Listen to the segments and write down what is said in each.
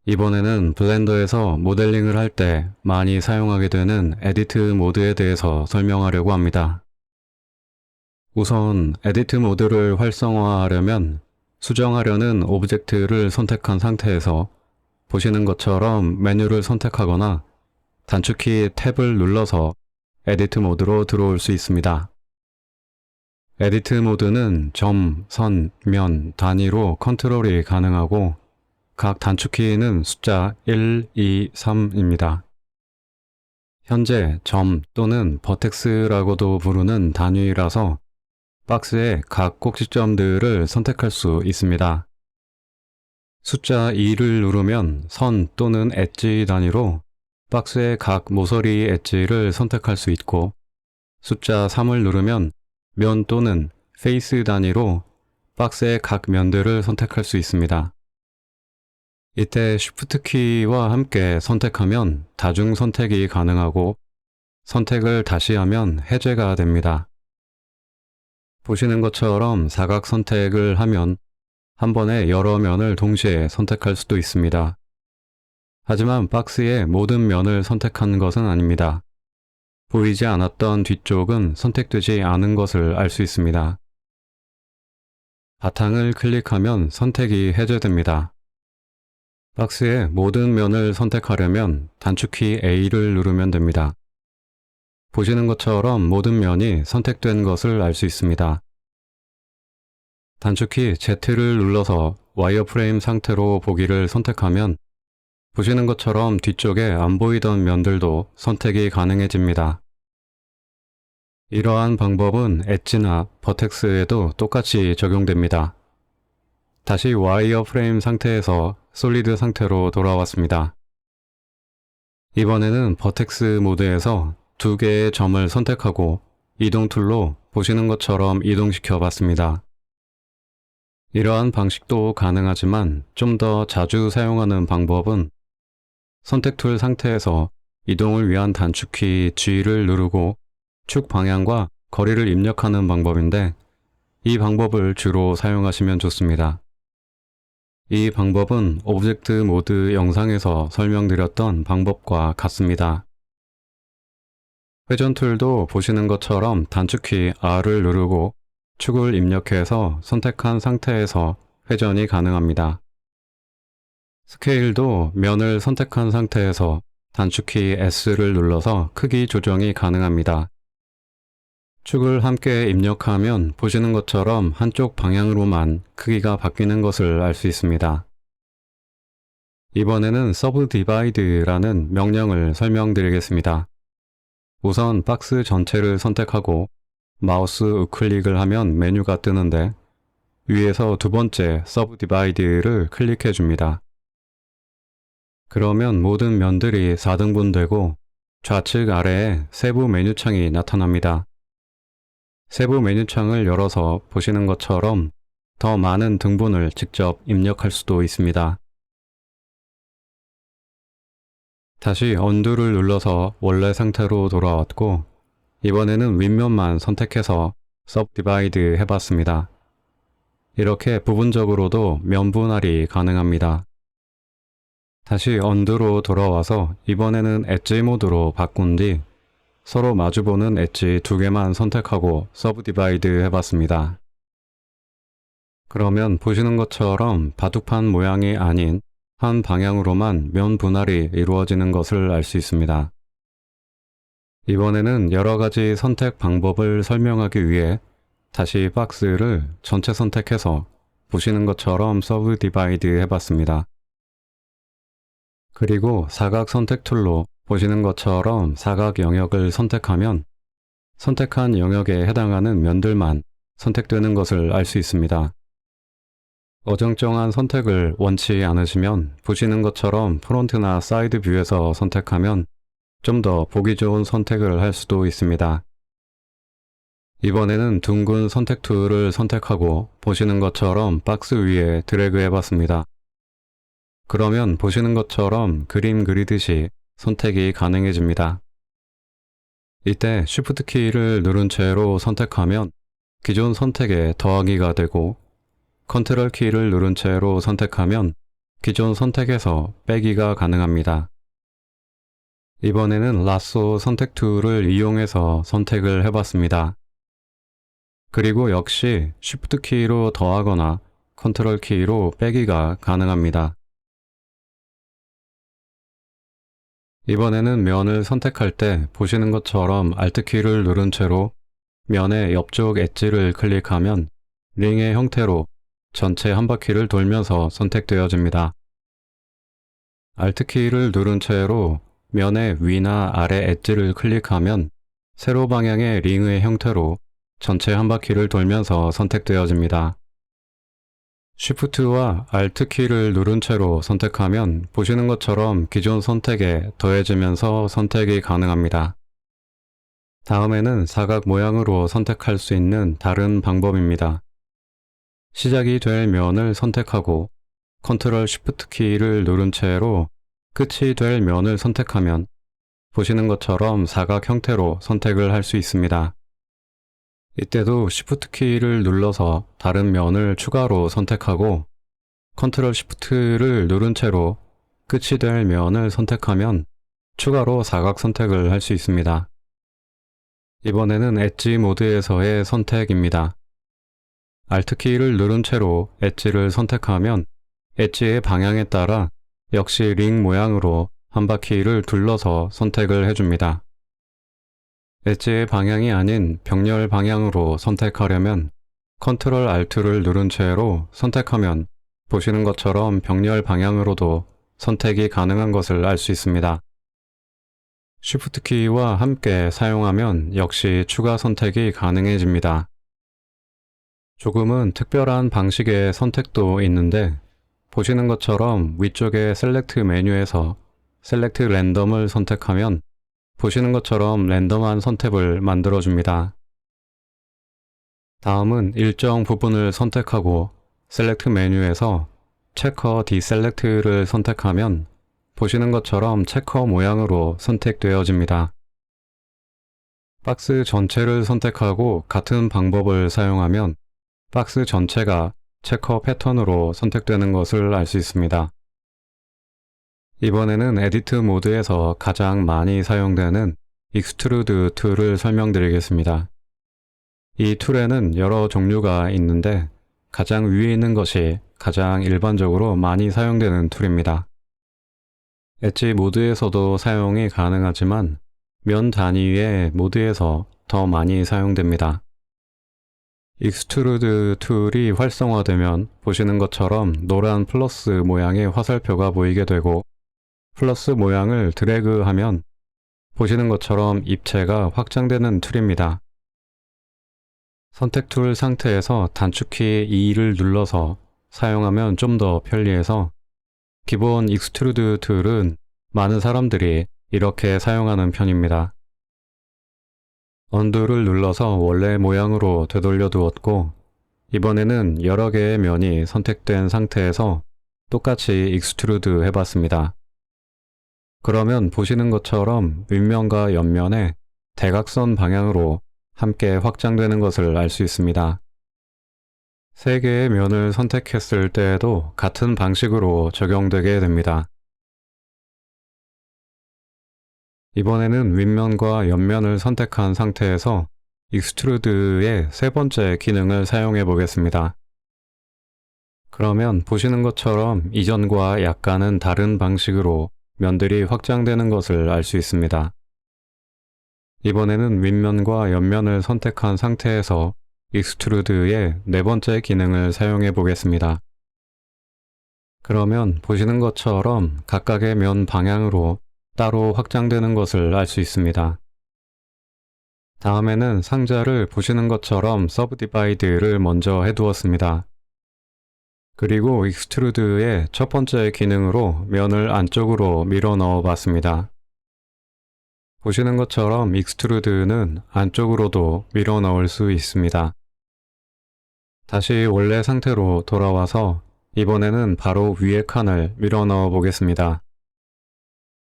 이번에는 블렌더에서 모델링을 할 때 많이 사용하게 되는 에디트 모드에 대해서 설명하려고 합니다. 우선 에디트 모드를 활성화하려면 수정하려는 오브젝트를 선택한 상태에서 보시는 것처럼 메뉴를 선택하거나 단축키 탭을 눌러서 에디트 모드로 들어올 수 있습니다. 에디트 모드는 점, 선, 면 단위로 컨트롤이 가능하고 각 단축키는 숫자 1, 2, 3입니다. 현재 점 또는 버텍스라고도 부르는 단위라서 박스의 각 꼭지점들을 선택할 수 있습니다. 숫자 2를 누르면 선 또는 엣지 단위로 박스의 각 모서리 엣지를 선택할 수 있고, 숫자 3을 누르면 면 또는 페이스 단위로 박스의 각 면들을 선택할 수 있습니다. 이때 Shift 키와 함께 선택하면 다중 선택이 가능하고, 선택을 다시 하면 해제가 됩니다. 보시는 것처럼 사각 선택을 하면 한 번에 여러 면을 동시에 선택할 수도 있습니다. 하지만 박스의 모든 면을 선택한 것은 아닙니다. 보이지 않았던 뒤쪽은 선택되지 않은 것을 알 수 있습니다. 바탕을 클릭하면 선택이 해제됩니다. 박스의 모든 면을 선택하려면 단축키 A를 누르면 됩니다. 보시는 것처럼 모든 면이 선택된 것을 알 수 있습니다. 단축키 Z를 눌러서 와이어프레임 상태로 보기를 선택하면 보시는 것처럼 뒤쪽에 안 보이던 면들도 선택이 가능해집니다. 이러한 방법은 엣지나 버텍스에도 똑같이 적용됩니다. 다시 와이어프레임 상태에서 솔리드 상태로 돌아왔습니다. 이번에는 버텍스 모드에서 두 개의 점을 선택하고 이동 툴로 보시는 것처럼 이동시켜 봤습니다. 이러한 방식도 가능하지만 좀 더 자주 사용하는 방법은 선택 툴 상태에서 이동을 위한 단축키 G를 누르고 축 방향과 거리를 입력하는 방법인데, 이 방법을 주로 사용하시면 좋습니다. 이 방법은 오브젝트 모드 영상에서 설명드렸던 방법과 같습니다. 회전 툴도 보시는 것처럼 단축키 R을 누르고 축을 입력해서 선택한 상태에서 회전이 가능합니다. 스케일도 면을 선택한 상태에서 단축키 S를 눌러서 크기 조정이 가능합니다. 축을 함께 입력하면 보시는 것처럼 한쪽 방향으로만 크기가 바뀌는 것을 알 수 있습니다. 이번에는 Subdivide라는 명령을 설명드리겠습니다. 우선 박스 전체를 선택하고 마우스 우클릭을 하면 메뉴가 뜨는데, 위에서 두 번째 Subdivide를 클릭해 줍니다. 그러면 모든 면들이 4등분되고 좌측 아래에 세부 메뉴창이 나타납니다. 세부 메뉴창을 열어서 보시는 것처럼 더 많은 등분을 직접 입력할 수도 있습니다. 다시 Undo를 눌러서 원래 상태로 돌아왔고, 이번에는 윗면만 선택해서 Subdivide 해봤습니다. 이렇게 부분적으로도 면 분할이 가능합니다. 다시 Undo로 돌아와서 이번에는 엣지 모드로 바꾼 뒤 서로 마주보는 엣지 두 개만 선택하고 Subdivide 해봤습니다. 그러면 보시는 것처럼 바둑판 모양이 아닌 한 방향으로만 면 분할이 이루어지는 것을 알 수 있습니다. 이번에는 여러 가지 선택 방법을 설명하기 위해 다시 박스를 전체 선택해서 보시는 것처럼 Subdivide 해봤습니다. 그리고 사각 선택 툴로 보시는 것처럼 사각 영역을 선택하면 선택한 영역에 해당하는 면들만 선택되는 것을 알 수 있습니다. 어정쩡한 선택을 원치 않으시면 보시는 것처럼 프론트나 사이드 뷰에서 선택하면 좀 더 보기 좋은 선택을 할 수도 있습니다. 이번에는 둥근 선택 툴을 선택하고 보시는 것처럼 박스 위에 드래그 해봤습니다. 그러면 보시는 것처럼 그림 그리듯이 선택이 가능해집니다. 이때 Shift 키를 누른 채로 선택하면 기존 선택에 더하기가 되고, 컨트롤 키를 누른 채로 선택하면 기존 선택에서 빼기가 가능합니다. 이번에는 라쏘 선택 툴을 이용해서 선택을 해봤습니다. 그리고 역시 Shift 키로 더하거나 컨트롤 키로 빼기가 가능합니다. 이번에는 면을 선택할 때 보시는 것처럼 Alt 키를 누른 채로 면의 옆쪽 엣지를 클릭하면 링의 형태로 전체 한 바퀴를 돌면서 선택되어집니다. Alt 키를 누른 채로 면의 위나 아래 엣지를 클릭하면 세로 방향의 링의 형태로 전체 한 바퀴를 돌면서 선택되어집니다. Shift와 Alt 키를 누른 채로 선택하면 보시는 것처럼 기존 선택에 더해지면서 선택이 가능합니다. 다음에는 사각 모양으로 선택할 수 있는 다른 방법입니다. 시작이 될 면을 선택하고 Ctrl Shift 키를 누른 채로 끝이 될 면을 선택하면 보시는 것처럼 사각 형태로 선택을 할 수 있습니다. 이때도 Shift 키를 눌러서 다른 면을 추가로 선택하고 Ctrl Shift를 누른 채로 끝이 될 면을 선택하면 추가로 사각 선택을 할 수 있습니다. 이번에는 엣지 모드에서의 선택입니다. Alt 키를 누른 채로 엣지를 선택하면 엣지의 방향에 따라 역시 링 모양으로 한 바퀴를 둘러서 선택을 해줍니다. 엣지의 방향이 아닌 병렬 방향으로 선택하려면 Ctrl Alt를 누른 채로 선택하면 보시는 것처럼 병렬 방향으로도 선택이 가능한 것을 알 수 있습니다. Shift 키와 함께 사용하면 역시 추가 선택이 가능해집니다. 조금은 특별한 방식의 선택도 있는데 보시는 것처럼 위쪽의 셀렉트 메뉴에서 셀렉트 랜덤을 선택하면 보시는 것처럼 랜덤한 선택을 만들어줍니다. 다음은 일정 부분을 선택하고 셀렉트 메뉴에서 체커 디셀렉트를 선택하면 보시는 것처럼 체커 모양으로 선택되어집니다. 박스 전체를 선택하고 같은 방법을 사용하면 박스 전체가 체커 패턴으로 선택되는 것을 알 수 있습니다. 이번에는 에디트 모드에서 가장 많이 사용되는 익스트루드 툴을 설명드리겠습니다. 이 툴에는 여러 종류가 있는데 가장 위에 있는 것이 가장 일반적으로 많이 사용되는 툴입니다. 엣지 모드에서도 사용이 가능하지만 면 단위의 모드에서 더 많이 사용됩니다. 익스트루드 툴이 활성화되면 보시는 것처럼 노란 플러스 모양의 화살표가 보이게 되고 플러스 모양을 드래그하면 보시는 것처럼 입체가 확장되는 툴입니다. 선택 툴 상태에서 단축키 2를 눌러서 사용하면 좀 더 편리해서 기본 익스트루드 툴은 많은 사람들이 이렇게 사용하는 편입니다. 언두를 눌러서 원래 모양으로 되돌려 두었고 이번에는 여러 개의 면이 선택된 상태에서 똑같이 익스트루드 해봤습니다. 그러면 보시는 것처럼 윗면과 옆면에 대각선 방향으로 함께 확장되는 것을 알 수 있습니다. 세 개의 면을 선택했을 때에도 같은 방식으로 적용되게 됩니다. 이번에는 윗면과 옆면을 선택한 상태에서 익스트루드의 세 번째 기능을 사용해 보겠습니다. 그러면 보시는 것처럼 이전과 약간은 다른 방식으로 면들이 확장되는 것을 알 수 있습니다. 이번에는 윗면과 옆면을 선택한 상태에서 익스트루드의 네 번째 기능을 사용해 보겠습니다. 그러면 보시는 것처럼 각각의 면 방향으로 따로 확장되는 것을 알 수 있습니다. 다음에는 상자를 보시는 것처럼 서브디바이드를 먼저 해두었습니다. 그리고 익스트루드의 첫 번째 기능으로 면을 안쪽으로 밀어 넣어 봤습니다. 보시는 것처럼 익스트루드는 안쪽으로도 밀어 넣을 수 있습니다. 다시 원래 상태로 돌아와서 이번에는 바로 위에 칸을 밀어 넣어 보겠습니다.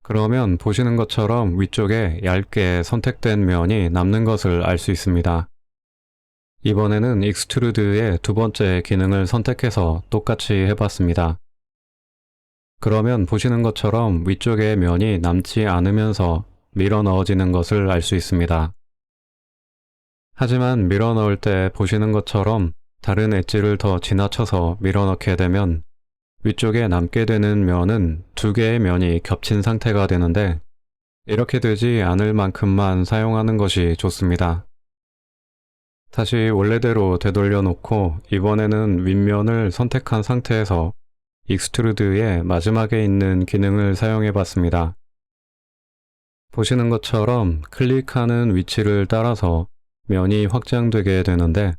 그러면 보시는 것처럼 위쪽에 얇게 선택된 면이 남는 것을 알 수 있습니다. 이번에는 익스트루드의 두 번째 기능을 선택해서 똑같이 해봤습니다. 그러면 보시는 것처럼 위쪽에 면이 남지 않으면서 밀어 넣어지는 것을 알 수 있습니다. 하지만 밀어 넣을 때 보시는 것처럼 다른 엣지를 더 지나쳐서 밀어 넣게 되면 위쪽에 남게 되는 면은 두 개의 면이 겹친 상태가 되는데, 이렇게 되지 않을 만큼만 사용하는 것이 좋습니다. 다시 원래대로 되돌려 놓고 이번에는 윗면을 선택한 상태에서 익스트루드의 마지막에 있는 기능을 사용해 봤습니다. 보시는 것처럼 클릭하는 위치를 따라서 면이 확장되게 되는데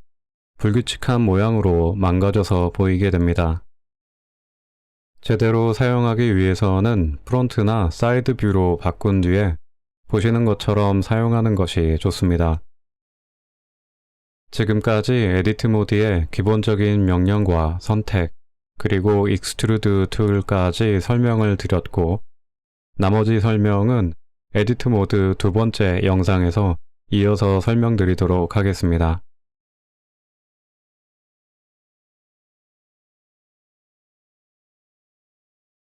불규칙한 모양으로 망가져서 보이게 됩니다. 제대로 사용하기 위해서는 프론트나 사이드 뷰로 바꾼 뒤에 보시는 것처럼 사용하는 것이 좋습니다. 지금까지 에디트 모드의 기본적인 명령과 선택, 그리고 익스트루드 툴까지 설명을 드렸고, 나머지 설명은 에디트 모드 두 번째 영상에서 이어서 설명드리도록 하겠습니다.